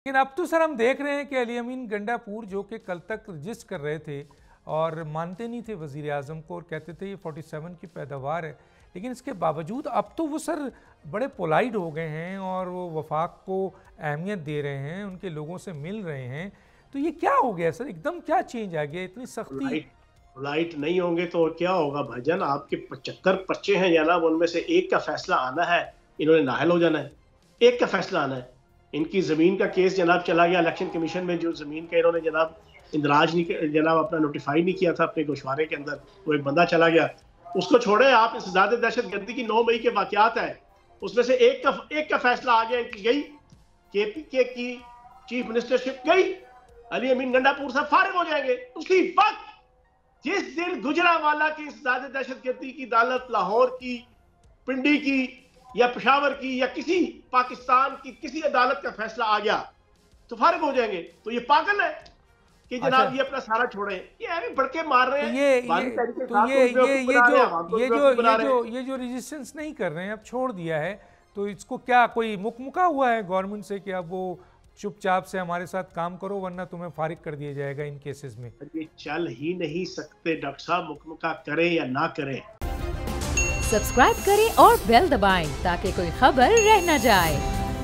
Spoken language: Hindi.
लेकिन अब तो सर हम देख रहे हैं कि अली अमीन गंडापुर जो कि कल तक रजिस्ट कर रहे थे और मानते नहीं थे वज़ीर आज़म को और कहते थे ये 47 की पैदावार है, लेकिन इसके बावजूद अब तो वो सर बड़े पोलाइट हो गए हैं और वो वफाक को अहमियत दे रहे हैं, उनके लोगों से मिल रहे हैं। तो ये क्या हो गया सर, एकदम क्या चेंज आ गया, इतनी सख्ती? पोलाइट नहीं होंगे तो क्या होगा भाईजान? आपके 75 बच्चे हैं जनाब, उनमें से एक का फैसला आना है, इन्होंने नाहल हो जाना है। एक का फैसला आना है। इनकी जमीन का केस जनाब चला गया इलेक्शन कमीशन में, जो जमीन का इन्होंने जनाब इंदराज नहीं जनाब अपना नोटिफाई नहीं किया था अपने गोशवारे के अंदर, वो एक बंदा चला गया। उसको छोड़े आप, इस ज़्यादा दहशतगर्दी की 9 मई के वाकयात है, उसमें से एक का फैसला आ गया, इनकी गई KPK की चीफ मिनिस्टरशिप गई, अली अमीन गंडापुर साहब फारिग हो जाएंगे। उसी वक्त जिस दिन गुजरांवाला की इस ज़्यादा दहशतगर्दी की अदालत लाहौर की, पिंडी की या पेशावर की या किसी पाकिस्तान की किसी अदालत का फैसला आ गया तो फारिग हो जाएंगे। तो ये पागल है कि जनाब ये अपना सारा छोड़े, ये ऐसे बड़के मार रहे हैं। ये जो रेजिस्टेंस नहीं कर रहे हैं, अब छोड़ दिया है, तो इसको क्या कोई मुकमुका हुआ है गवर्नमेंट से कि अब वो चुपचाप से हमारे साथ काम करो वरना तुम्हें फारिग कर दिया जाएगा इन केसेस में? ये चल ही नहीं सकते डॉक्टर साहब, मुकमुका करें या ना करें। सब्सक्राइब करें और बेल दबाएं ताकि कोई खबर रह न जाए।